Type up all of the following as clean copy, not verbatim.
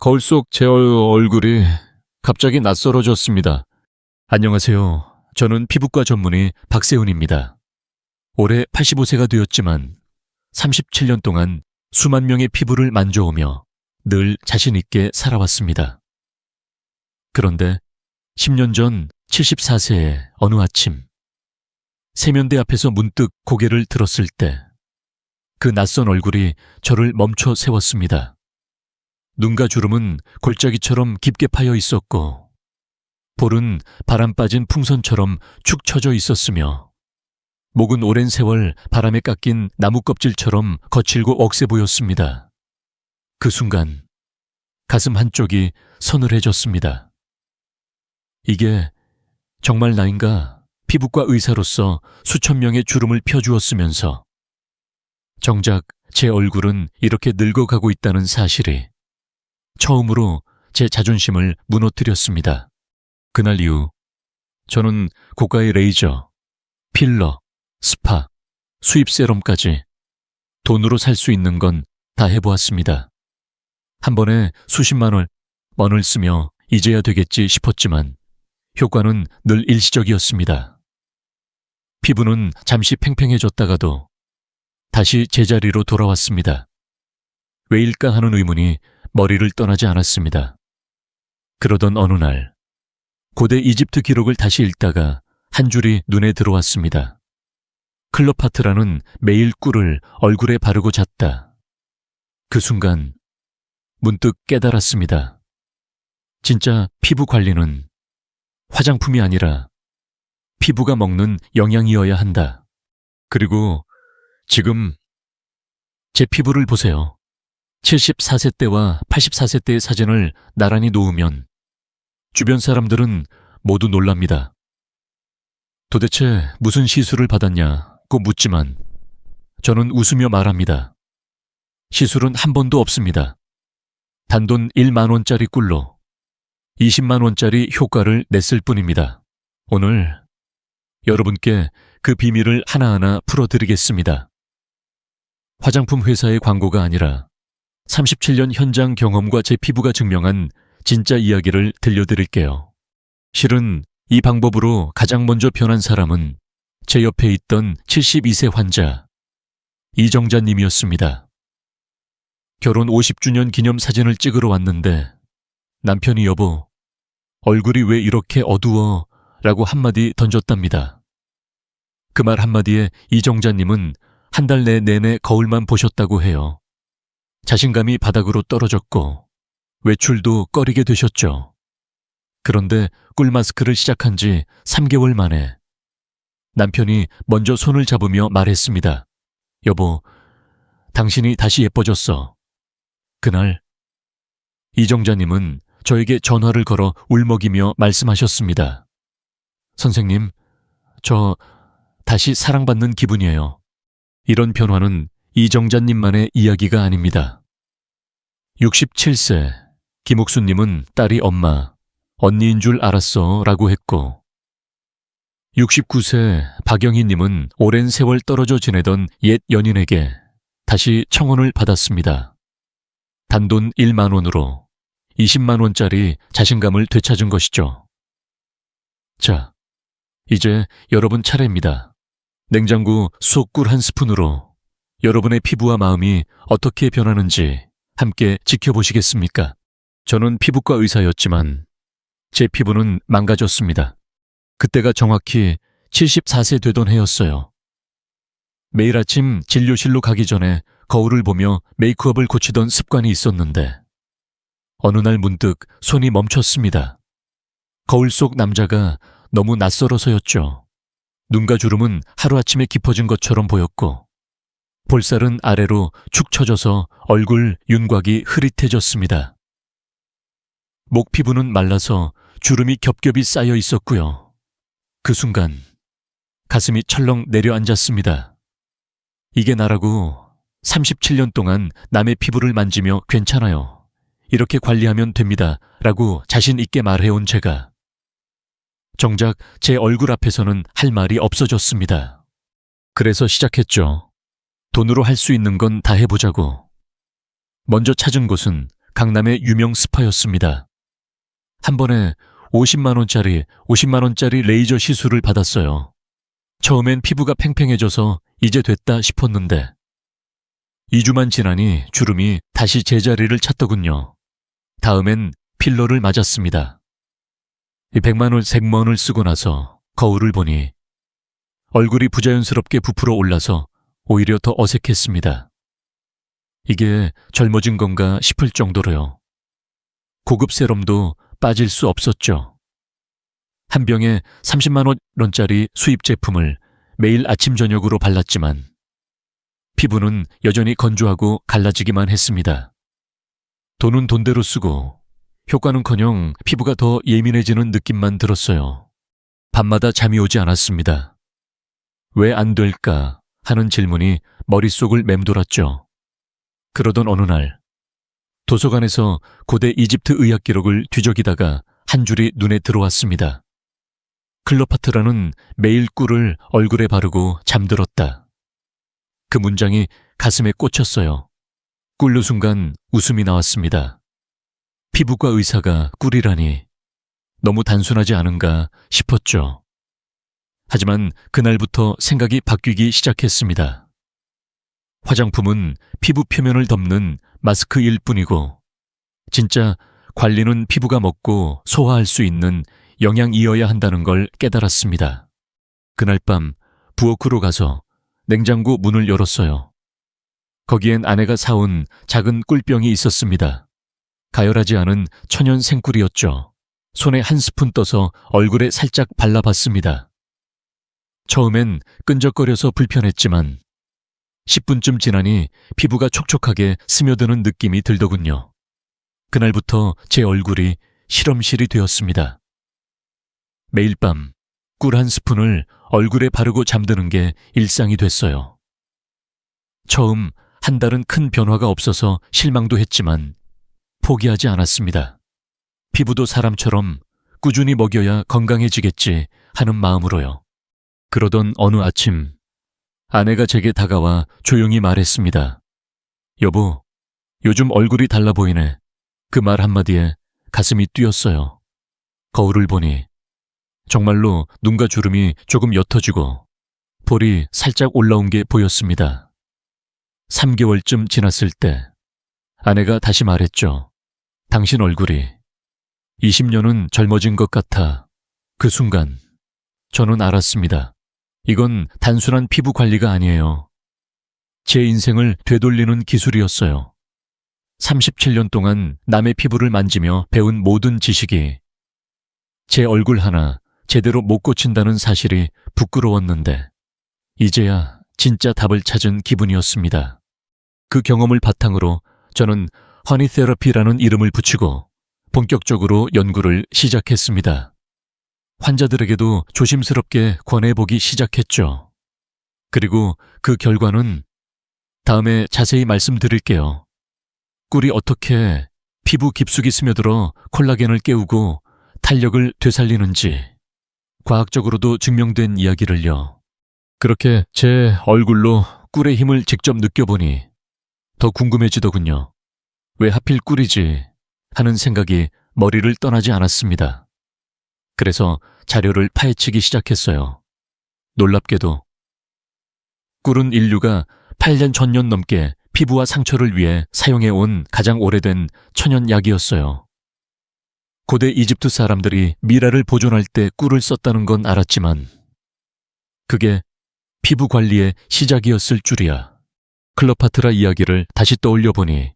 거울 속 제 얼굴이 갑자기 낯설어졌습니다. 안녕하세요. 저는 피부과 전문의 박세훈입니다. 올해 85세가 되었지만 37년 동안 수만 명의 피부를 만져오며 늘 자신 있게 살아왔습니다. 그런데 10년 전 74세의 어느 아침, 세면대 앞에서 문득 고개를 들었을 때 그 낯선 얼굴이 저를 멈춰 세웠습니다. 눈과 주름은 골짜기처럼 깊게 파여 있었고 볼은 바람 빠진 풍선처럼 축 처져 있었으며 목은 오랜 세월 바람에 깎인 나무 껍질처럼 거칠고 억세 보였습니다. 그 순간 가슴 한쪽이 서늘해졌습니다. 이게 정말 나인가? 피부과 의사로서 수천 명의 주름을 펴주었으면서 정작 제 얼굴은 이렇게 늙어가고 있다는 사실이 처음으로 제 자존심을 무너뜨렸습니다. 그날 이후 저는 고가의 레이저, 필러, 스파, 수입 세럼까지 돈으로 살 수 있는 건 다 해보았습니다. 한 번에 수십만 원을 쓰며 이제야 되겠지 싶었지만 효과는 늘 일시적이었습니다. 피부는 잠시 팽팽해졌다가도 다시 제자리로 돌아왔습니다. 왜일까 하는 의문이 머리를 떠나지 않았습니다. 그러던 어느 날 고대 이집트 기록을 다시 읽다가 한 줄이 눈에 들어왔습니다. 클로파트라는 매일 꿀을 얼굴에 바르고 잤다. 그 순간 문득 깨달았습니다. 진짜 피부 관리는 화장품이 아니라 피부가 먹는 영양이어야 한다. 그리고 지금 제 피부를 보세요. 74세 때와 84세 때의 사진을 나란히 놓으면 주변 사람들은 모두 놀랍니다. 도대체 무슨 시술을 받았냐고 묻지만 저는 웃으며 말합니다. 시술은 한 번도 없습니다. 단돈 1만 원짜리 꿀로 20만 원짜리 효과를 냈을 뿐입니다. 오늘 여러분께 그 비밀을 하나하나 풀어드리겠습니다. 화장품 회사의 광고가 아니라 37년 현장 경험과 제 피부가 증명한 진짜 이야기를 들려드릴게요. 실은 이 방법으로 가장 먼저 변한 사람은 제 옆에 있던 72세 환자 이정자님이었습니다. 결혼 50주년 기념 사진을 찍으러 왔는데 남편이 여보, 얼굴이 왜 이렇게 어두워? 라고 한마디 던졌답니다. 그 말 한마디에 이정자님은 한 달 내내 거울만 보셨다고 해요. 자신감이 바닥으로 떨어졌고 외출도 꺼리게 되셨죠. 그런데 꿀 마스크를 시작한 지 3개월 만에 남편이 먼저 손을 잡으며 말했습니다. 여보, 당신이 다시 예뻐졌어. 그날 이정자님은 저에게 전화를 걸어 울먹이며 말씀하셨습니다. 선생님, 저 다시 사랑받는 기분이에요. 이런 변화는 이정자님만의 이야기가 아닙니다. 67세 김옥수님은 딸이 엄마, 언니인 줄 알았어 라고 했고 69세 박영희님은 오랜 세월 떨어져 지내던 옛 연인에게 다시 청혼을 받았습니다. 단돈 1만 원으로 20만 원짜리 자신감을 되찾은 것이죠. 자, 이제 여러분 차례입니다. 냉장고 속 꿀 한 스푼으로 여러분의 피부와 마음이 어떻게 변하는지 함께 지켜보시겠습니까? 저는 피부과 의사였지만 제 피부는 망가졌습니다. 그때가 정확히 74세 되던 해였어요. 매일 아침 진료실로 가기 전에 거울을 보며 메이크업을 고치던 습관이 있었는데 어느 날 문득 손이 멈췄습니다. 거울 속 남자가 너무 낯설어서였죠. 눈과 주름은 하루아침에 깊어진 것처럼 보였고 볼살은 아래로 축 처져서 얼굴 윤곽이 흐릿해졌습니다. 목 피부는 말라서 주름이 겹겹이 쌓여 있었고요. 그 순간 가슴이 철렁 내려앉았습니다. 이게 나라고 37년 동안 남의 피부를 만지며 괜찮아요. 이렇게 관리하면 됩니다. 라고 자신 있게 말해온 제가 정작 제 얼굴 앞에서는 할 말이 없어졌습니다. 그래서 시작했죠. 돈으로 할 수 있는 건 다 해보자고. 먼저 찾은 곳은 강남의 유명 스파였습니다. 한 번에 50만 원짜리 레이저 시술을 받았어요. 처음엔 피부가 팽팽해져서 이제 됐다 싶었는데 2주만 지나니 주름이 다시 제자리를 찾더군요. 다음엔 필러를 맞았습니다. 100만 원 색무원을 쓰고 나서 거울을 보니 얼굴이 부자연스럽게 부풀어 올라서 오히려 더 어색했습니다. 이게 젊어진 건가 싶을 정도로요. 고급 세럼도 빠질 수 없었죠. 한 병에 30만 원짜리 수입 제품을 매일 아침 저녁으로 발랐지만 피부는 여전히 건조하고 갈라지기만 했습니다. 돈은 돈대로 쓰고 효과는커녕 피부가 더 예민해지는 느낌만 들었어요. 밤마다 잠이 오지 않았습니다. 왜 안 될까 하는 질문이 머릿속을 맴돌았죠. 그러던 어느 날 도서관에서 고대 이집트 의학 기록을 뒤적이다가 한 줄이 눈에 들어왔습니다. 클레오파트라는 매일 꿀을 얼굴에 바르고 잠들었다. 그 문장이 가슴에 꽂혔어요. 꿀느 순간 웃음이 나왔습니다. 피부과 의사가 꿀이라니 너무 단순하지 않은가 싶었죠. 하지만 그날부터 생각이 바뀌기 시작했습니다. 화장품은 피부 표면을 덮는 마스크일 뿐이고 진짜 관리는 피부가 먹고 소화할 수 있는 영양이어야 한다는 걸 깨달았습니다. 그날 밤 부엌으로 가서 냉장고 문을 열었어요. 거기엔 아내가 사온 작은 꿀병이 있었습니다. 가열하지 않은 천연 생꿀이었죠. 손에 한 스푼 떠서 얼굴에 살짝 발라봤습니다. 처음엔 끈적거려서 불편했지만 10분쯤 지나니 피부가 촉촉하게 스며드는 느낌이 들더군요. 그날부터 제 얼굴이 실험실이 되었습니다. 매일 밤 꿀 한 스푼을 얼굴에 바르고 잠드는 게 일상이 됐어요. 처음 한 달은 큰 변화가 없어서 실망도 했지만 포기하지 않았습니다. 피부도 사람처럼 꾸준히 먹여야 건강해지겠지 하는 마음으로요. 그러던 어느 아침 아내가 제게 다가와 조용히 말했습니다. 여보, 요즘 얼굴이 달라 보이네. 그 말 한마디에 가슴이 뛰었어요. 거울을 보니 정말로 눈과 주름이 조금 옅어지고 볼이 살짝 올라온 게 보였습니다. 3개월쯤 지났을 때 아내가 다시 말했죠. 당신 얼굴이 20년은 젊어진 것 같아. 그 순간 저는 알았습니다. 이건 단순한 피부 관리가 아니에요. 제 인생을 되돌리는 기술이었어요. 37년 동안 남의 피부를 만지며 배운 모든 지식이 제 얼굴 하나 제대로 못 고친다는 사실이 부끄러웠는데 이제야 진짜 답을 찾은 기분이었습니다. 그 경험을 바탕으로 저는 허니 테라피라는 이름을 붙이고 본격적으로 연구를 시작했습니다. 환자들에게도 조심스럽게 권해보기 시작했죠. 그리고 그 결과는 다음에 자세히 말씀드릴게요. 꿀이 어떻게 피부 깊숙이 스며들어 콜라겐을 깨우고 탄력을 되살리는지 과학적으로도 증명된 이야기를요. 그렇게 제 얼굴로 꿀의 힘을 직접 느껴보니 더 궁금해지더군요. 왜 하필 꿀이지 하는 생각이 머리를 떠나지 않았습니다. 그래서 자료를 파헤치기 시작했어요. 놀랍게도 꿀은 인류가 8년 전년 넘게 피부와 상처를 위해 사용해온 가장 오래된 천연약이었어요. 고대 이집트 사람들이 미라를 보존할 때 꿀을 썼다는 건 알았지만 그게 피부 관리의 시작이었을 줄이야. 클레오파트라 이야기를 다시 떠올려 보니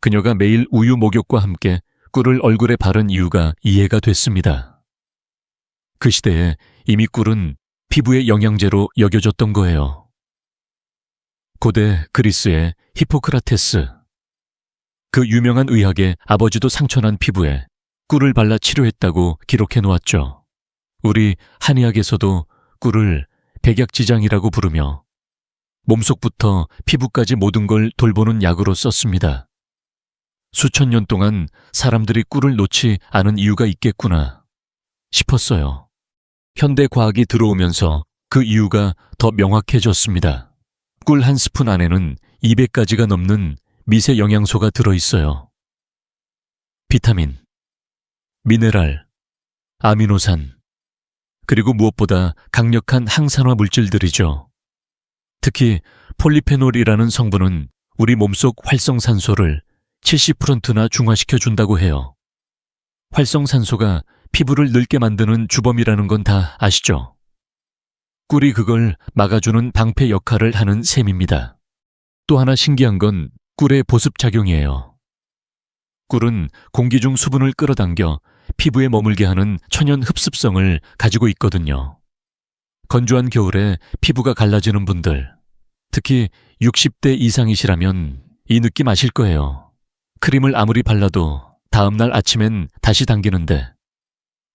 그녀가 매일 우유 목욕과 함께 꿀을 얼굴에 바른 이유가 이해가 됐습니다. 그 시대에 이미 꿀은 피부의 영양제로 여겨졌던 거예요. 고대 그리스의 히포크라테스. 그 유명한 의학의 아버지도 상처난 피부에 꿀을 발라 치료했다고 기록해 놓았죠. 우리 한의학에서도 꿀을 백약지장이라고 부르며 몸속부터 피부까지 모든 걸 돌보는 약으로 썼습니다. 수천 년 동안 사람들이 꿀을 놓지 않은 이유가 있겠구나 싶었어요. 현대 과학이 들어오면서 그 이유가 더 명확해졌습니다. 꿀 한 스푼 안에는 200가지가 넘는 미세 영양소가 들어있어요. 비타민, 미네랄, 아미노산, 그리고 무엇보다 강력한 항산화 물질들이죠. 특히 폴리페놀이라는 성분은 우리 몸속 활성산소를 70%나 중화시켜 준다고 해요. 활성산소가 피부를 늙게 만드는 주범이라는 건 다 아시죠? 꿀이 그걸 막아주는 방패 역할을 하는 셈입니다. 또 하나 신기한 건 꿀의 보습작용이에요. 꿀은 공기 중 수분을 끌어당겨 피부에 머물게 하는 천연 흡습성을 가지고 있거든요. 건조한 겨울에 피부가 갈라지는 분들, 특히 60대 이상이시라면 이 느낌 아실 거예요. 크림을 아무리 발라도 다음날 아침엔 다시 당기는데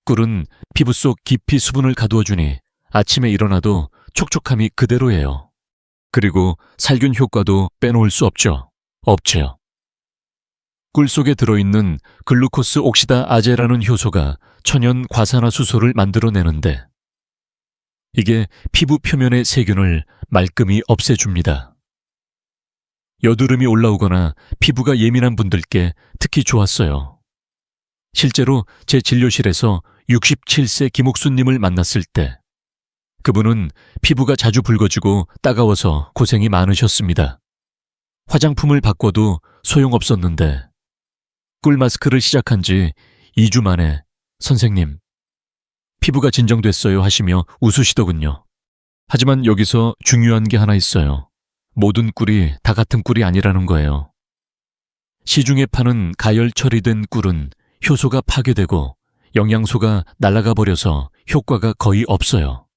꿀은 피부 속 깊이 수분을 가두어주니 아침에 일어나도 촉촉함이 그대로예요. 그리고 살균 효과도 빼놓을 수 없죠. 없지요. 꿀 속에 들어있는 글루코스 옥시다 아제라는 효소가 천연 과산화수소를 만들어내는데 이게 피부 표면의 세균을 말끔히 없애줍니다. 여드름이 올라오거나 피부가 예민한 분들께 특히 좋았어요. 실제로 제 진료실에서 67세 김옥수님을 만났을 때 그분은 피부가 자주 붉어지고 따가워서 고생이 많으셨습니다. 화장품을 바꿔도 소용없었는데 꿀 마스크를 시작한 지 2주 만에 선생님, 피부가 진정됐어요 하시며 웃으시더군요. 하지만 여기서 중요한 게 하나 있어요. 모든 꿀이 다 같은 꿀이 아니라는 거예요. 시중에 파는 가열 처리된 꿀은 효소가 파괴되고 영양소가 날아가 버려서 효과가 거의 없어요.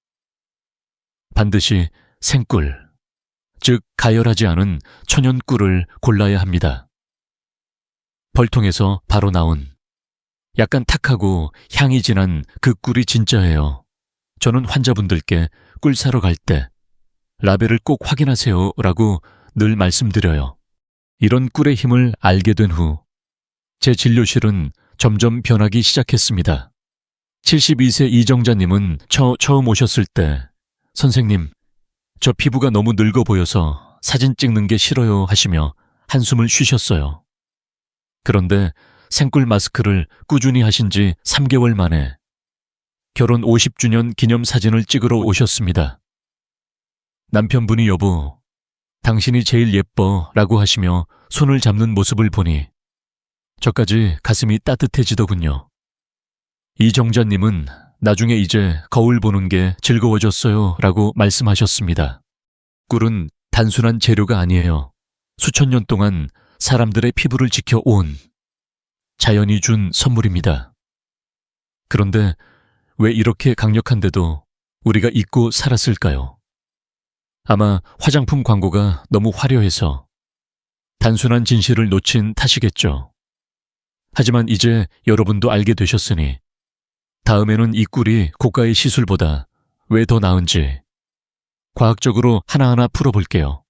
반드시 생꿀, 즉 가열하지 않은 천연 꿀을 골라야 합니다. 벌통에서 바로 나온 약간 탁하고 향이 진한 그 꿀이 진짜예요. 저는 환자분들께 꿀 사러 갈 때 라벨을 꼭 확인하세요 라고 늘 말씀드려요. 이런 꿀의 힘을 알게 된 후 제 진료실은 점점 변하기 시작했습니다. 72세 이정자님은 처음 오셨을 때 선생님, 저 피부가 너무 늙어 보여서 사진 찍는 게 싫어요 하시며 한숨을 쉬셨어요. 그런데 생꿀 마스크를 꾸준히 하신 지 3개월 만에 결혼 50주년 기념 사진을 찍으러 오셨습니다. 남편분이 여보, 당신이 제일 예뻐 라고 하시며 손을 잡는 모습을 보니 저까지 가슴이 따뜻해지더군요. 이정자님은 나중에 이제 거울 보는 게 즐거워졌어요 라고 말씀하셨습니다. 꿀은 단순한 재료가 아니에요. 수천 년 동안 사람들의 피부를 지켜온 자연이 준 선물입니다. 그런데 왜 이렇게 강력한데도 우리가 잊고 살았을까요? 아마 화장품 광고가 너무 화려해서 단순한 진실을 놓친 탓이겠죠. 하지만 이제 여러분도 알게 되셨으니 다음에는 이 꿀이 고가의 시술보다 왜 더 나은지 과학적으로 하나하나 풀어볼게요.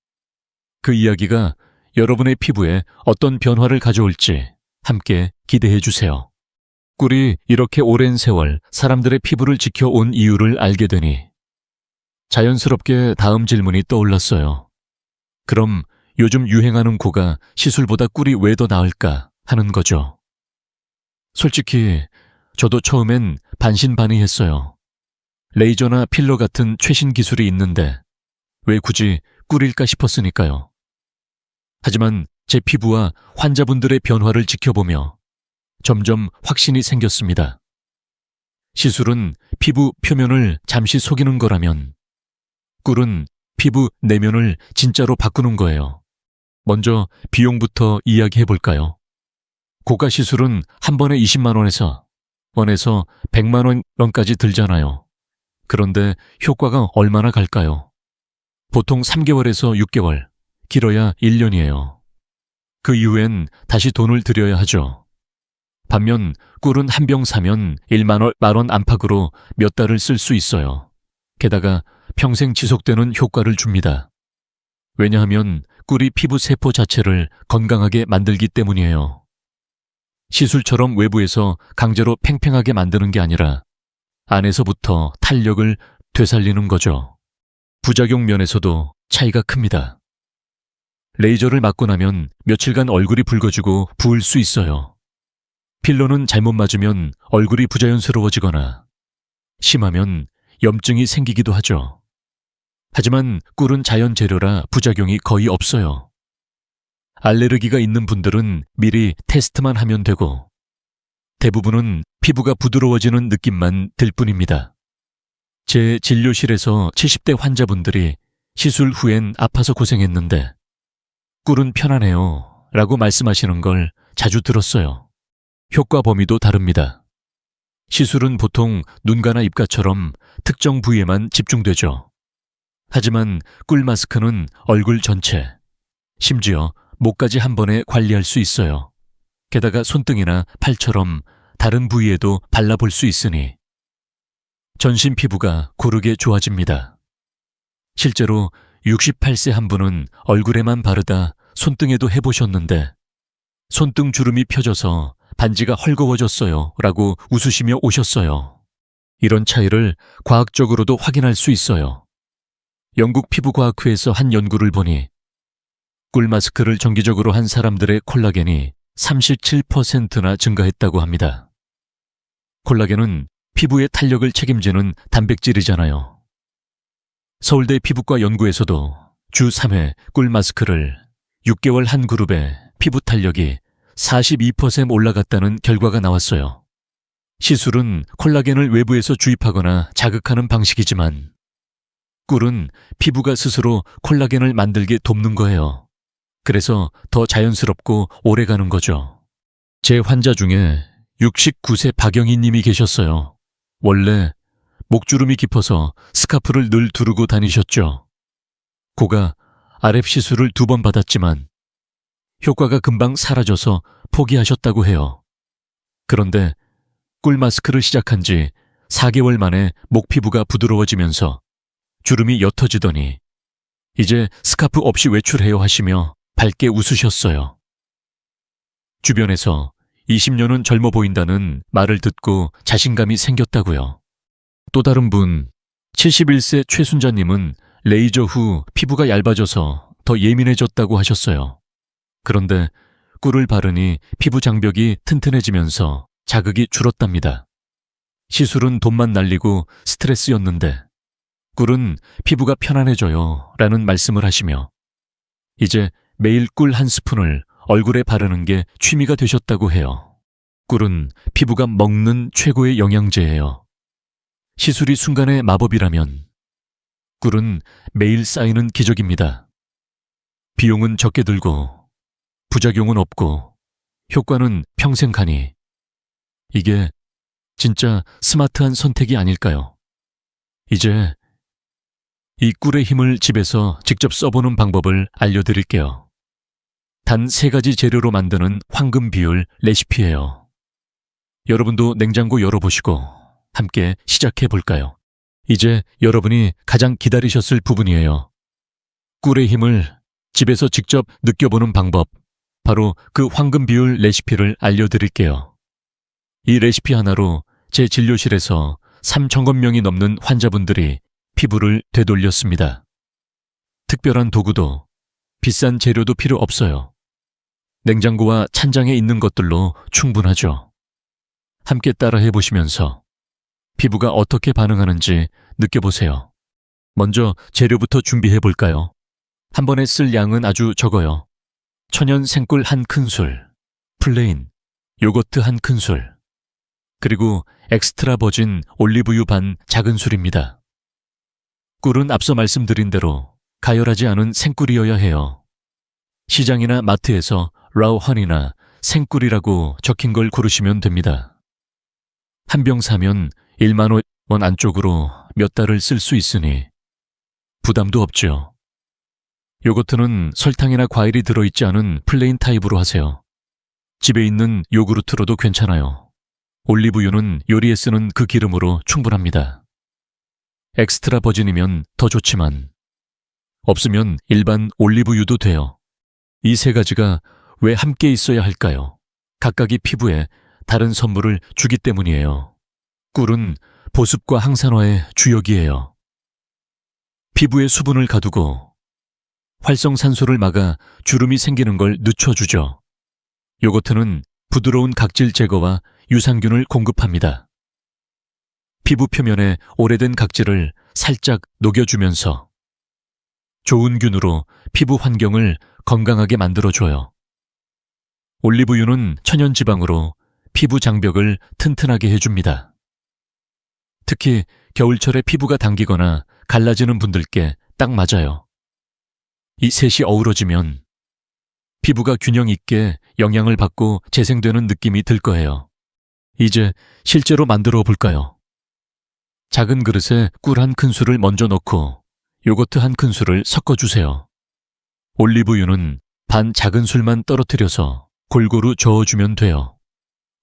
그 이야기가 여러분의 피부에 어떤 변화를 가져올지 함께 기대해 주세요. 꿀이 이렇게 오랜 세월 사람들의 피부를 지켜온 이유를 알게 되니 자연스럽게 다음 질문이 떠올랐어요. 그럼 요즘 유행하는 고가 시술보다 꿀이 왜 더 나을까 하는 거죠. 솔직히 저도 처음엔 반신반의했어요. 레이저나 필러 같은 최신 기술이 있는데 왜 굳이 꿀일까 싶었으니까요. 하지만 제 피부와 환자분들의 변화를 지켜보며 점점 확신이 생겼습니다. 시술은 피부 표면을 잠시 속이는 거라면 꿀은 피부 내면을 진짜로 바꾸는 거예요. 먼저 비용부터 이야기해 볼까요? 고가 시술은 한 번에 20만 원에서 100만 원까지 들잖아요. 그런데 효과가 얼마나 갈까요? 보통 3개월에서 6개월, 길어야 1년이에요. 그 이후엔 다시 돈을 들여야 하죠. 반면 꿀은 한 병 사면 1만 원 안팎으로 몇 달을 쓸 수 있어요. 게다가 평생 지속되는 효과를 줍니다. 왜냐하면 꿀이 피부 세포 자체를 건강하게 만들기 때문이에요. 시술처럼 외부에서 강제로 팽팽하게 만드는 게 아니라 안에서부터 탄력을 되살리는 거죠. 부작용 면에서도 차이가 큽니다. 레이저를 맞고 나면 며칠간 얼굴이 붉어지고 부을 수 있어요. 필러는 잘못 맞으면 얼굴이 부자연스러워지거나 심하면 염증이 생기기도 하죠. 하지만 꿀은 자연 재료라 부작용이 거의 없어요. 알레르기가 있는 분들은 미리 테스트만 하면 되고 대부분은 피부가 부드러워지는 느낌만 들 뿐입니다. 제 진료실에서 70대 환자분들이 시술 후엔 아파서 고생했는데 꿀은 편안해요 라고 말씀하시는 걸 자주 들었어요. 효과 범위도 다릅니다. 시술은 보통 눈가나 입가처럼 특정 부위에만 집중되죠. 하지만 꿀 마스크는 얼굴 전체, 심지어 목까지 한 번에 관리할 수 있어요. 게다가 손등이나 팔처럼 다른 부위에도 발라볼 수 있으니 전신 피부가 고르게 좋아집니다. 실제로 68세 한 분은 얼굴에만 바르다 손등에도 해보셨는데 손등 주름이 펴져서 반지가 헐거워졌어요 라고 웃으시며 오셨어요. 이런 차이를 과학적으로도 확인할 수 있어요. 영국 피부과학회에서 한 연구를 보니 꿀 마스크를 정기적으로 한 사람들의 콜라겐이 37%나 증가했다고 합니다. 콜라겐은 피부의 탄력을 책임지는 단백질이잖아요. 서울대 피부과 연구에서도 주 3회 꿀 마스크를 6개월 한 그룹의 피부 탄력이 42% 올라갔다는 결과가 나왔어요. 시술은 콜라겐을 외부에서 주입하거나 자극하는 방식이지만 꿀은 피부가 스스로 콜라겐을 만들게 돕는 거예요. 그래서 더 자연스럽고 오래가는 거죠. 제 환자 중에 69세 박영희 님이 계셨어요. 원래 목주름이 깊어서 스카프를 늘 두르고 다니셨죠. 고가 RF 시술을 2번 받았지만 효과가 금방 사라져서 포기하셨다고 해요. 그런데 꿀 마스크를 시작한 지 4개월 만에 목 피부가 부드러워지면서 주름이 옅어지더니 이제 스카프 없이 외출해요 하시며 밝게 웃으셨어요. 주변에서 20년은 젊어 보인다는 말을 듣고 자신감이 생겼다고요. 또 다른 분, 71세 최순자님은 레이저 후 피부가 얇아져서 더 예민해졌다고 하셨어요. 그런데 꿀을 바르니 피부 장벽이 튼튼해지면서 자극이 줄었답니다. 시술은 돈만 날리고 스트레스였는데 꿀은 피부가 편안해져요 라는 말씀을 하시며 이제 매일 꿀 한 스푼을 얼굴에 바르는 게 취미가 되셨다고 해요. 꿀은 피부가 먹는 최고의 영양제예요. 시술이 순간의 마법이라면 꿀은 매일 쌓이는 기적입니다. 비용은 적게 들고 부작용은 없고 효과는 평생 가니 이게 진짜 스마트한 선택이 아닐까요? 이제 이 꿀의 힘을 집에서 직접 써보는 방법을 알려드릴게요. 단 3가지 재료로 만드는 황금 비율 레시피예요. 여러분도 냉장고 열어보시고 함께 시작해볼까요? 이제 여러분이 가장 기다리셨을 부분이에요. 꿀의 힘을 집에서 직접 느껴보는 방법, 바로 그 황금 비율 레시피를 알려드릴게요. 이 레시피 하나로 제 진료실에서 3,000건 명이 넘는 환자분들이 피부를 되돌렸습니다. 특별한 도구도 비싼 재료도 필요 없어요. 냉장고와 찬장에 있는 것들로 충분하죠. 함께 따라해 보시면서 피부가 어떻게 반응하는지 느껴보세요. 먼저 재료부터 준비해 볼까요? 한 번에 쓸 양은 아주 적어요. 천연 생꿀 1큰술, 플레인, 요거트 1큰술, 그리고 엑스트라 버진 올리브유 반 작은술입니다. 꿀은 앞서 말씀드린 대로 가열하지 않은 생꿀이어야 해요. 시장이나 마트에서 라우 허니나 생꿀이라고 적힌 걸 고르시면 됩니다. 한 병 사면 1만 원 안쪽으로 몇 달을 쓸 수 있으니 부담도 없죠. 요거트는 설탕이나 과일이 들어있지 않은 플레인 타입으로 하세요. 집에 있는 요구르트로도 괜찮아요. 올리브유는 요리에 쓰는 그 기름으로 충분합니다. 엑스트라 버진이면 더 좋지만 없으면 일반 올리브유도 돼요. 이 3가지가 왜 함께 있어야 할까요? 각각이 피부에 다른 선물을 주기 때문이에요. 꿀은 보습과 항산화의 주역이에요. 피부에 수분을 가두고 활성산소를 막아 주름이 생기는 걸 늦춰주죠. 요거트는 부드러운 각질 제거와 유산균을 공급합니다. 피부 표면에 오래된 각질을 살짝 녹여주면서 좋은 균으로 피부 환경을 건강하게 만들어줘요. 올리브유는 천연지방으로 피부 장벽을 튼튼하게 해줍니다. 특히 겨울철에 피부가 당기거나 갈라지는 분들께 딱 맞아요. 이 셋이 어우러지면 피부가 균형 있게 영양을 받고 재생되는 느낌이 들 거예요. 이제 실제로 만들어 볼까요? 작은 그릇에 꿀 한 큰술을 먼저 넣고 요거트 한 큰술을 섞어주세요. 올리브유는 반 작은 술만 떨어뜨려서 골고루 저어주면 돼요.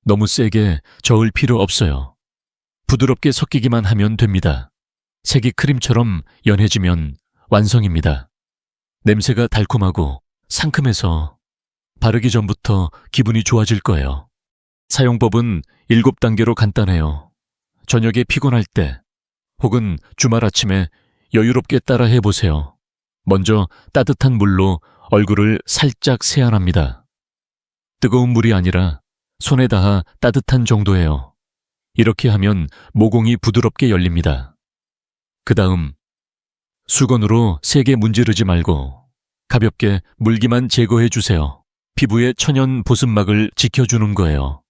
너무 세게 저을 필요 없어요. 부드럽게 섞이기만 하면 됩니다. 색이 크림처럼 연해지면 완성입니다. 냄새가 달콤하고 상큼해서 바르기 전부터 기분이 좋아질 거예요. 사용법은 7단계로 간단해요. 저녁에 피곤할 때 혹은 주말 아침에 여유롭게 따라 해보세요. 먼저 따뜻한 물로 얼굴을 살짝 세안합니다. 뜨거운 물이 아니라 손에 닿아 따뜻한 정도예요. 이렇게 하면 모공이 부드럽게 열립니다. 그 다음 수건으로 세게 문지르지 말고 가볍게 물기만 제거해 주세요. 피부의 천연 보습막을 지켜주는 거예요.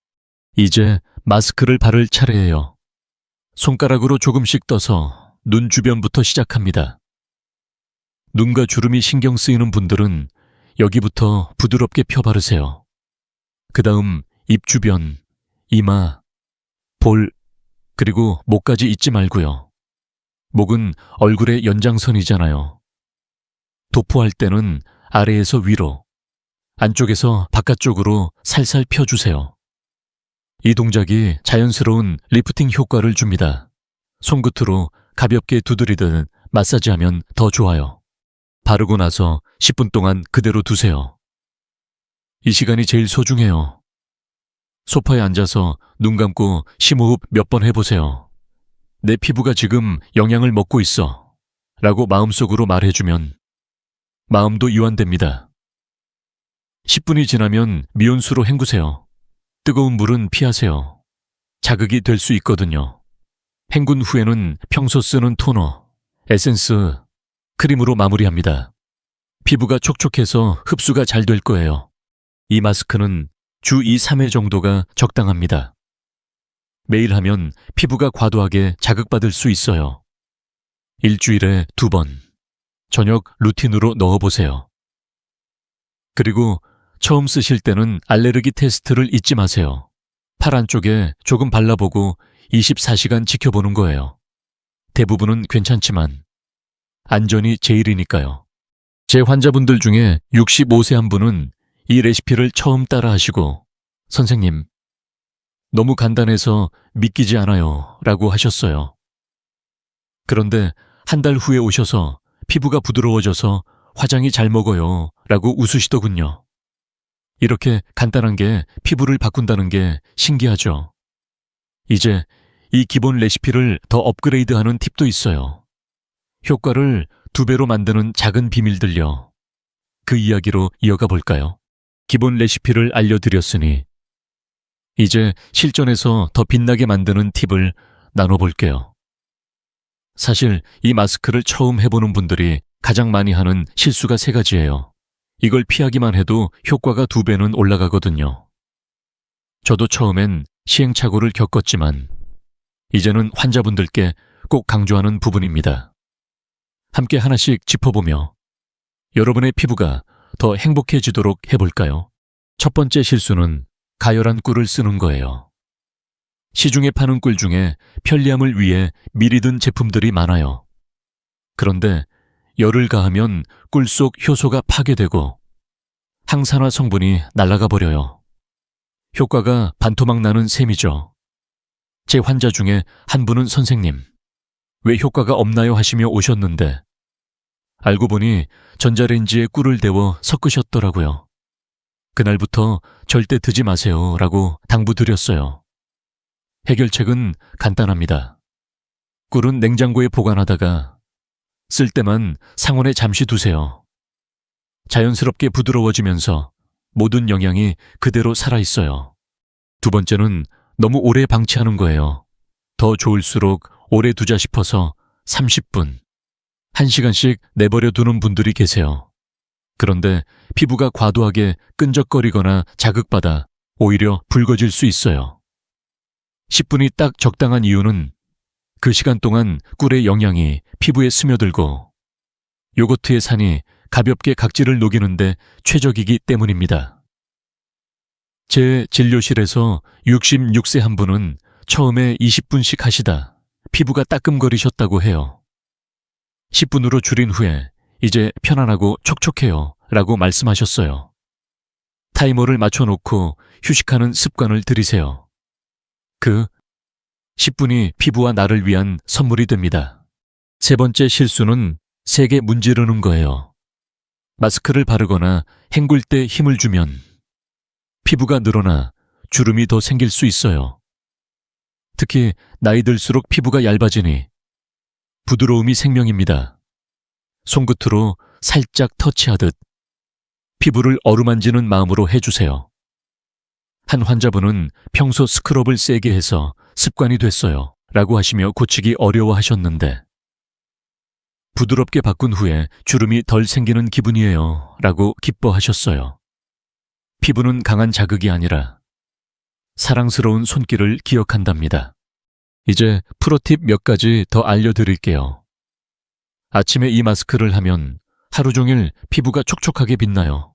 이제 마스크를 바를 차례예요. 손가락으로 조금씩 떠서 눈 주변부터 시작합니다. 눈과 주름이 신경 쓰이는 분들은 여기부터 부드럽게 펴 바르세요. 그 다음 입 주변, 이마, 볼, 그리고 목까지 잊지 말고요. 목은 얼굴의 연장선이잖아요. 도포할 때는 아래에서 위로, 안쪽에서 바깥쪽으로 살살 펴주세요. 이 동작이 자연스러운 리프팅 효과를 줍니다. 손끝으로 가볍게 두드리듯 마사지하면 더 좋아요. 바르고 나서 10분 동안 그대로 두세요. 이 시간이 제일 소중해요. 소파에 앉아서 눈 감고 심호흡 몇 번 해보세요. 내 피부가 지금 영양을 먹고 있어 라고 마음속으로 말해주면 마음도 이완됩니다. 10분이 지나면 미온수로 헹구세요. 뜨거운 물은 피하세요. 자극이 될 수 있거든요. 헹군 후에는 평소 쓰는 토너, 에센스, 크림으로 마무리합니다. 피부가 촉촉해서 흡수가 잘 될 거예요. 이 마스크는 주 2, 3회 정도가 적당합니다. 매일 하면 피부가 과도하게 자극받을 수 있어요. 일주일에 2번, 저녁 루틴으로 넣어보세요. 그리고 처음 쓰실 때는 알레르기 테스트를 잊지 마세요. 팔 안쪽에 조금 발라보고 24시간 지켜보는 거예요. 대부분은 괜찮지만 안전이 제일이니까요. 제 환자분들 중에 65세 한 분은 이 레시피를 처음 따라 하시고 선생님, 너무 간단해서 믿기지 않아요 라고 하셨어요. 그런데 한 달 후에 오셔서 피부가 부드러워져서 화장이 잘 먹어요 라고 웃으시더군요. 이렇게 간단한 게 피부를 바꾼다는 게 신기하죠. 이제 이 기본 레시피를 더 업그레이드하는 팁도 있어요. 효과를 2배로 만드는 작은 비밀들요. 그 이야기로 이어가 볼까요? 기본 레시피를 알려드렸으니 이제 실전에서 더 빛나게 만드는 팁을 나눠볼게요. 사실 이 마스크를 처음 해보는 분들이 가장 많이 하는 실수가 3가지예요. 이걸 피하기만 해도 효과가 2배는 올라가거든요. 저도 처음엔 시행착오를 겪었지만 이제는 환자분들께 꼭 강조하는 부분입니다. 함께 하나씩 짚어보며 여러분의 피부가 더 행복해지도록 해볼까요? 첫 번째 실수는 가열한 꿀을 쓰는 거예요. 시중에 파는 꿀 중에 편리함을 위해 미리 든 제품들이 많아요. 그런데 열을 가하면 꿀 속 효소가 파괴되고 항산화 성분이 날아가 버려요. 효과가 반토막 나는 셈이죠. 제 환자 중에 한 분은 선생님, 왜 효과가 없나요 하시며 오셨는데 알고 보니 전자레인지에 꿀을 데워 섞으셨더라고요. 그날부터 절대 드지 마세요 라고 당부드렸어요. 해결책은 간단합니다. 꿀은 냉장고에 보관하다가 쓸 때만 상온에 잠시 두세요. 자연스럽게 부드러워지면서 모든 영양이 그대로 살아있어요. 두 번째는 너무 오래 방치하는 거예요. 더 좋을수록 오래 두자 싶어서 30분, 1시간씩 내버려 두는 분들이 계세요. 그런데 피부가 과도하게 끈적거리거나 자극받아 오히려 붉어질 수 있어요. 10분이 딱 적당한 이유는 그 시간 동안 꿀의 영양이 피부에 스며들고 요거트의 산이 가볍게 각질을 녹이는데 최적이기 때문입니다. 제 진료실에서 66세 한 분은 처음에 20분씩 하시다 피부가 따끔거리셨다고 해요. 10분으로 줄인 후에 이제 편안하고 촉촉해요 라고 말씀하셨어요. 타이머를 맞춰놓고 휴식하는 습관을 들이세요. 그 10분이 피부와 나를 위한 선물이 됩니다. 세 번째 실수는 세게 문지르는 거예요. 마스크를 바르거나 헹굴 때 힘을 주면 피부가 늘어나 주름이 더 생길 수 있어요. 특히 나이 들수록 피부가 얇아지니 부드러움이 생명입니다. 손끝으로 살짝 터치하듯 피부를 어루만지는 마음으로 해주세요. 한 환자분은 평소 스크럽을 세게 해서 습관이 됐어요 라고 하시며 고치기 어려워하셨는데 부드럽게 바꾼 후에 주름이 덜 생기는 기분이에요 라고 기뻐하셨어요. 피부는 강한 자극이 아니라 사랑스러운 손길을 기억한답니다. 이제 프로팁 몇 가지 더 알려드릴게요. 아침에 이 마스크를 하면 하루 종일 피부가 촉촉하게 빛나요.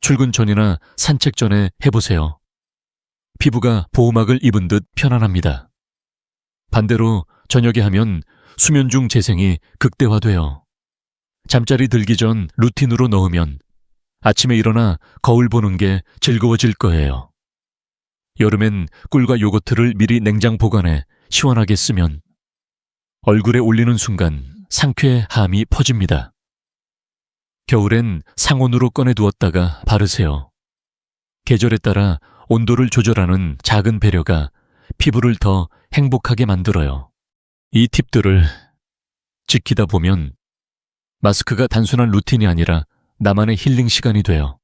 출근 전이나 산책 전에 해보세요. 피부가 보호막을 입은 듯 편안합니다. 반대로 저녁에 하면 수면 중 재생이 극대화돼요. 잠자리 들기 전 루틴으로 넣으면 아침에 일어나 거울 보는 게 즐거워질 거예요. 여름엔 꿀과 요거트를 미리 냉장 보관해 시원하게 쓰면 얼굴에 올리는 순간 상쾌함이 퍼집니다. 겨울엔 상온으로 꺼내 두었다가 바르세요. 계절에 따라 온도를 조절하는 작은 배려가 피부를 더 행복하게 만들어요. 이 팁들을 지키다 보면 마스크가 단순한 루틴이 아니라 나만의 힐링 시간이 돼요.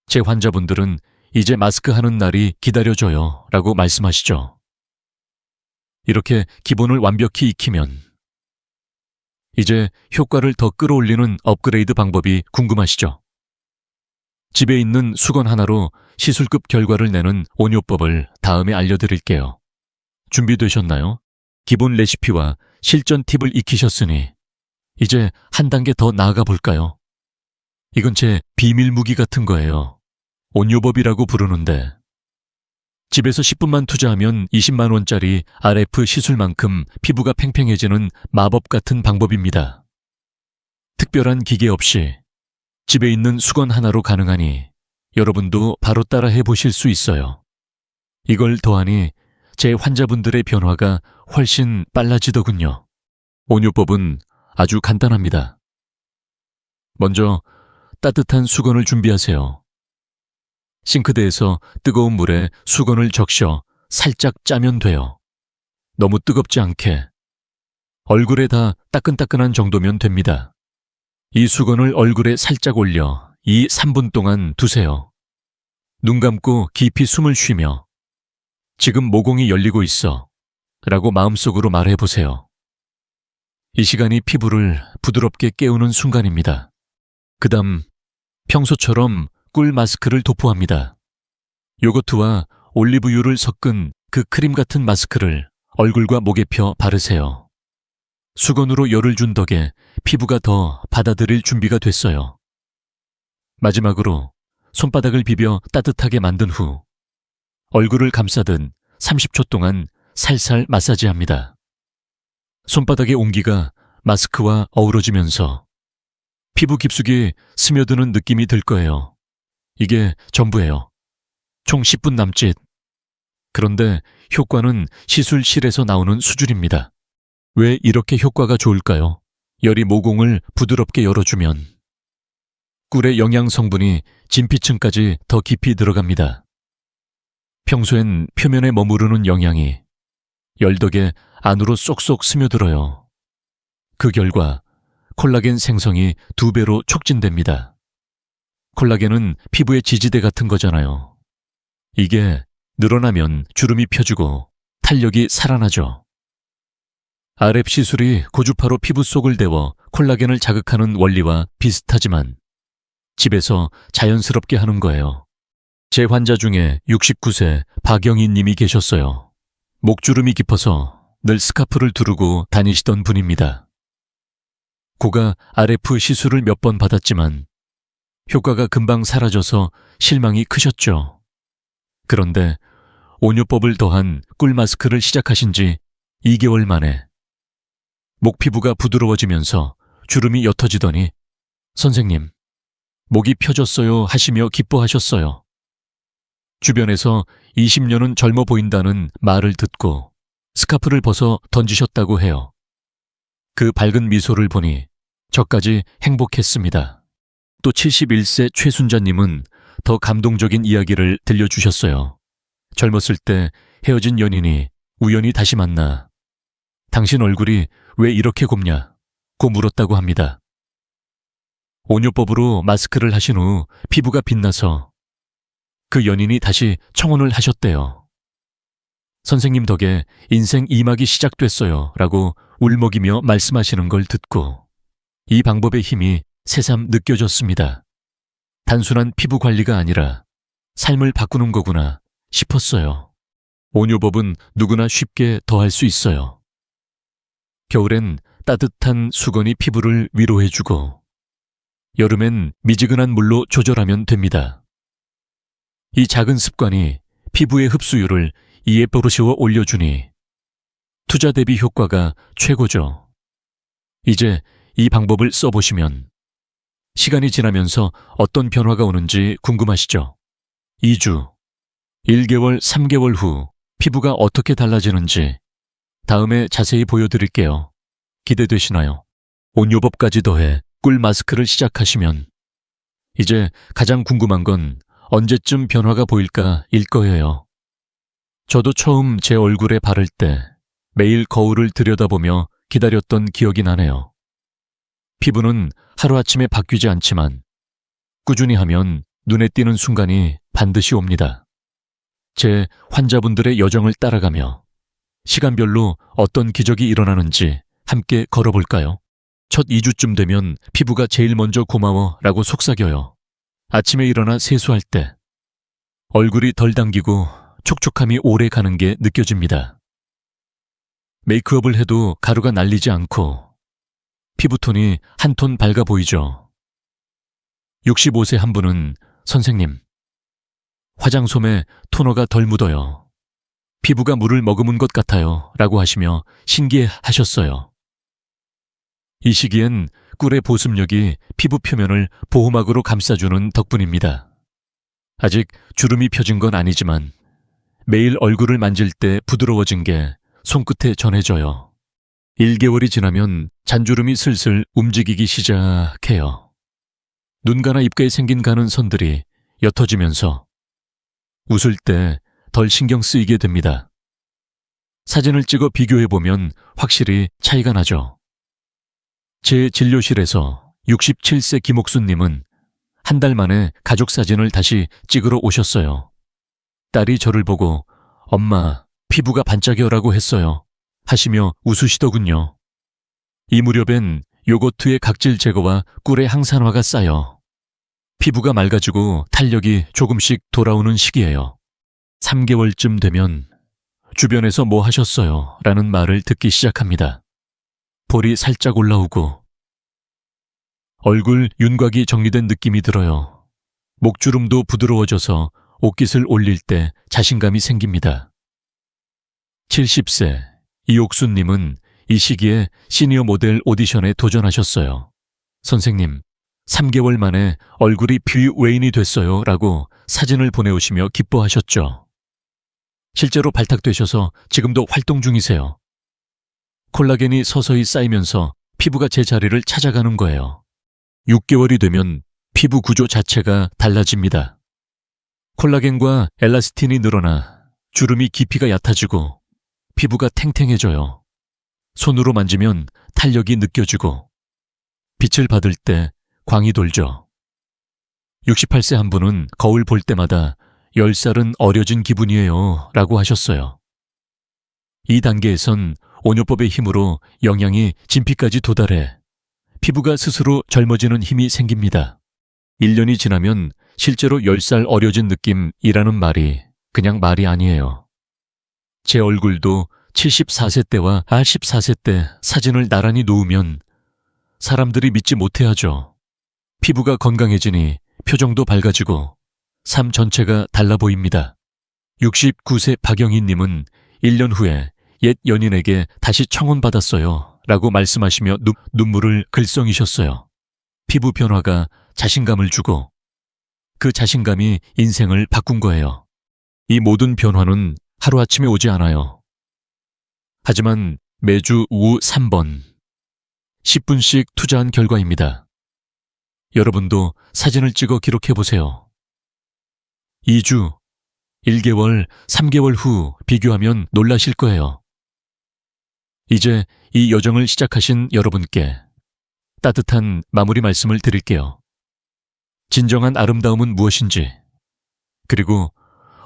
제 환자분들은 이제 마스크 하는 날이 기다려져요 라고 말씀하시죠. 이렇게 기본을 완벽히 익히면 이제 효과를 더 끌어올리는 업그레이드 방법이 궁금하시죠? 집에 있는 수건 하나로 시술급 결과를 내는 온요법을 다음에 알려드릴게요. 준비되셨나요? 기본 레시피와 실전 팁을 익히셨으니 이제 한 단계 더 나아가 볼까요? 이건 제 비밀 무기 같은 거예요. 온요법이라고 부르는데 집에서 10분만 투자하면 20만 원짜리 RF 시술만큼 피부가 팽팽해지는 마법 같은 방법입니다. 특별한 기계 없이 집에 있는 수건 하나로 가능하니 여러분도 바로 따라 해보실 수 있어요. 이걸 더하니 제 환자분들의 변화가 훨씬 빨라지더군요. 온요법은 아주 간단합니다. 먼저 따뜻한 수건을 준비하세요. 싱크대에서 뜨거운 물에 수건을 적셔 살짝 짜면 돼요. 너무 뜨겁지 않게. 얼굴에 다 따끈따끈한 정도면 됩니다. 이 수건을 얼굴에 살짝 올려 3분 동안 두세요. 눈 감고 깊이 숨을 쉬며 지금 모공이 열리고 있어 라고 마음속으로 말해보세요. 이 시간이 피부를 부드럽게 깨우는 순간입니다. 그다음 평소처럼 꿀 마스크를 도포합니다. 요거트와 올리브유를 섞은 그 크림 같은 마스크를 얼굴과 목에 펴 바르세요. 수건으로 열을 준 덕에 피부가 더 받아들일 준비가 됐어요. 마지막으로 손바닥을 비벼 따뜻하게 만든 후 얼굴을 감싸듯 30초 동안 살살 마사지합니다. 손바닥의 온기가 마스크와 어우러지면서 피부 깊숙이 스며드는 느낌이 들 거예요. 이게 전부예요. 총 10분 남짓. 그런데 효과는 시술실에서 나오는 수준입니다. 왜 이렇게 효과가 좋을까요? 열이 모공을 부드럽게 열어주면 꿀의 영양 성분이 진피층까지 더 깊이 들어갑니다. 평소엔 표면에 머무르는 영양이 열 덕에 안으로 쏙쏙 스며들어요. 그 결과 콜라겐 생성이 2배로 촉진됩니다. 콜라겐은 피부의 지지대 같은 거잖아요. 이게 늘어나면 주름이 펴지고 탄력이 살아나죠. RF 시술이 고주파로 피부 속을 데워 콜라겐을 자극하는 원리와 비슷하지만 집에서 자연스럽게 하는 거예요. 제 환자 중에 69세 박영희 님이 계셨어요. 목주름이 깊어서 늘 스카프를 두르고 다니시던 분입니다. 고가 RF 시술을 몇 번 받았지만 효과가 금방 사라져서 실망이 크셨죠. 그런데 온요법을 더한 꿀 마스크를 시작하신 지 2개월 만에 목 피부가 부드러워지면서 주름이 옅어지더니 선생님, 목이 펴졌어요 하시며 기뻐하셨어요. 주변에서 20년은 젊어 보인다는 말을 듣고 스카프를 벗어 던지셨다고 해요. 그 밝은 미소를 보니 저까지 행복했습니다. 또 71세 최순자님은 더 감동적인 이야기를 들려주셨어요. 젊었을 때 헤어진 연인이 우연히 다시 만나 당신 얼굴이 왜 이렇게 곱냐? 고 물었다고 합니다. 온요법으로 마스크를 하신 후 피부가 빛나서 그 연인이 다시 청혼을 하셨대요. 선생님 덕에 인생 2막이 시작됐어요 라고 울먹이며 말씀하시는 걸 듣고 이 방법의 힘이 새삼 느껴졌습니다. 단순한 피부 관리가 아니라 삶을 바꾸는 거구나 싶었어요. 온요법은 누구나 쉽게 더할 수 있어요. 겨울엔 따뜻한 수건이 피부를 위로해주고 여름엔 미지근한 물로 조절하면 됩니다. 이 작은 습관이 피부의 흡수율을 2% 올려주니 투자 대비 효과가 최고죠. 이제 이 방법을 써보시면 시간이 지나면서 어떤 변화가 오는지 궁금하시죠? 2주, 1개월, 3개월 후 피부가 어떻게 달라지는지 다음에 자세히 보여드릴게요. 기대되시나요? 온요법까지 더해 꿀 마스크를 시작하시면 이제 가장 궁금한 건 언제쯤 변화가 보일까일 거예요. 저도 처음 제 얼굴에 바를 때 매일 거울을 들여다보며 기다렸던 기억이 나네요. 피부는 하루아침에 바뀌지 않지만 꾸준히 하면 눈에 띄는 순간이 반드시 옵니다. 제 환자분들의 여정을 따라가며 시간별로 어떤 기적이 일어나는지 함께 걸어볼까요? 첫 2주쯤 되면 피부가 제일 먼저 고마워 라고 속삭여요. 아침에 일어나 세수할 때 얼굴이 덜 당기고 촉촉함이 오래 가는 게 느껴집니다. 메이크업을 해도 가루가 날리지 않고 피부톤이 한 톤 밝아 보이죠. 65세 한 분은 선생님, 화장솜에 토너가 덜 묻어요. 피부가 물을 머금은 것 같아요 라고 하시며 신기해하셨어요. 이 시기엔 꿀의 보습력이 피부 표면을 보호막으로 감싸주는 덕분입니다. 아직 주름이 펴진 건 아니지만 매일 얼굴을 만질 때 부드러워진 게 손끝에 전해져요. 1개월이 지나면 잔주름이 슬슬 움직이기 시작해요. 눈가나 입가에 생긴 가는 선들이 옅어지면서 웃을 때 덜 신경 쓰이게 됩니다. 사진을 찍어 비교해보면 확실히 차이가 나죠. 제 진료실에서 67세 김옥수님은 한 달 만에 가족 사진을 다시 찍으러 오셨어요. 딸이 저를 보고 엄마, 피부가 반짝여라고 했어요 하시며 웃으시더군요. 이 무렵엔 요거트의 각질 제거와 꿀의 항산화가 쌓여 피부가 맑아지고 탄력이 조금씩 돌아오는 시기예요. 3개월쯤 되면 주변에서 뭐 하셨어요? 라는 말을 듣기 시작합니다. 볼이 살짝 올라오고 얼굴 윤곽이 정리된 느낌이 들어요. 목주름도 부드러워져서 옷깃을 올릴 때 자신감이 생깁니다. 70세 이옥수님은 이 시기에 시니어 모델 오디션에 도전하셨어요. 선생님, 3개월 만에 얼굴이 뷰웨인이 됐어요 라고 사진을 보내오시며 기뻐하셨죠. 실제로 발탁되셔서 지금도 활동 중이세요. 콜라겐이 서서히 쌓이면서 피부가 제 자리를 찾아가는 거예요. 6개월이 되면 피부 구조 자체가 달라집니다. 콜라겐과 엘라스틴이 늘어나 주름이 깊이가 얕아지고 피부가 탱탱해져요. 손으로 만지면 탄력이 느껴지고 빛을 받을 때 광이 돌죠. 68세 한 분은 거울 볼 때마다 10살은 어려진 기분이에요 라고 하셨어요. 이 단계에선 온요법의 힘으로 영양이 진피까지 도달해 피부가 스스로 젊어지는 힘이 생깁니다. 1년이 지나면 실제로 10살 어려진 느낌이라는 말이 그냥 말이 아니에요. 제 얼굴도 74세 때와 84세 때 사진을 나란히 놓으면 사람들이 믿지 못해하죠. 피부가 건강해지니 표정도 밝아지고 삶 전체가 달라 보입니다. 69세 박영희님은 1년 후에 옛 연인에게 다시 청혼받았어요 라고 말씀하시며 눈물을 글썽이셨어요. 피부 변화가 자신감을 주고 그 자신감이 인생을 바꾼 거예요. 이 모든 변화는 하루아침에 오지 않아요. 하지만 매주 오후 3번 10분씩 투자한 결과입니다. 여러분도 사진을 찍어 기록해보세요. 2주, 1개월, 3개월 후 비교하면 놀라실 거예요. 이제 이 여정을 시작하신 여러분께 따뜻한 마무리 말씀을 드릴게요. 진정한 아름다움은 무엇인지, 그리고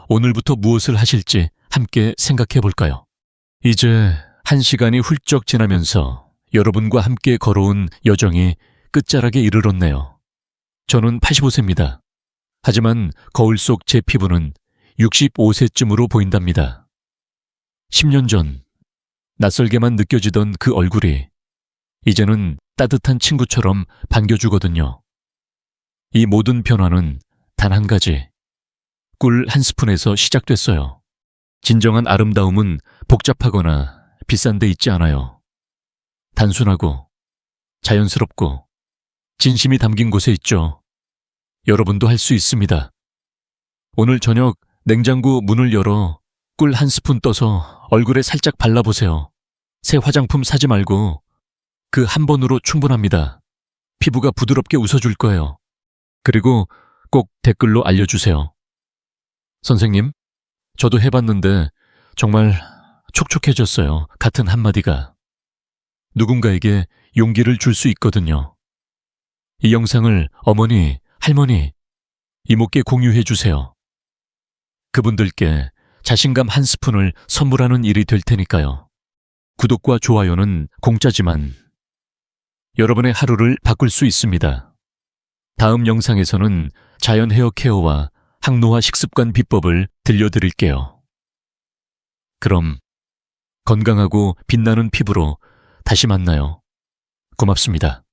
오늘부터 무엇을 하실지 함께 생각해 볼까요? 이제 1시간이 훌쩍 지나면서 여러분과 함께 걸어온 여정이 끝자락에 이르렀네요. 저는 85세입니다. 하지만 거울 속 제 피부는 65세쯤으로 보인답니다. 10년 전 낯설게만 느껴지던 그 얼굴이 이제는 따뜻한 친구처럼 반겨주거든요. 이 모든 변화는 단 한 가지, 꿀 한 스푼에서 시작됐어요. 진정한 아름다움은 복잡하거나 비싼 데 있지 않아요. 단순하고 자연스럽고 진심이 담긴 곳에 있죠. 여러분도 할 수 있습니다. 오늘 저녁 냉장고 문을 열어 꿀 한 스푼 떠서 얼굴에 살짝 발라보세요. 새 화장품 사지 말고 그 한 번으로 충분합니다. 피부가 부드럽게 웃어줄 거예요. 그리고 꼭 댓글로 알려주세요. 선생님, 저도 해봤는데 정말 촉촉해졌어요. 같은 한마디가 누군가에게 용기를 줄 수 있거든요. 이 영상을 어머니, 할머니, 이모께 공유해 주세요. 그분들께 자신감 한 스푼을 선물하는 일이 될 테니까요. 구독과 좋아요는 공짜지만 여러분의 하루를 바꿀 수 있습니다. 다음 영상에서는 자연 헤어 케어와 항노화 식습관 비법을 들려드릴게요. 그럼 건강하고 빛나는 피부로 다시 만나요. 고맙습니다.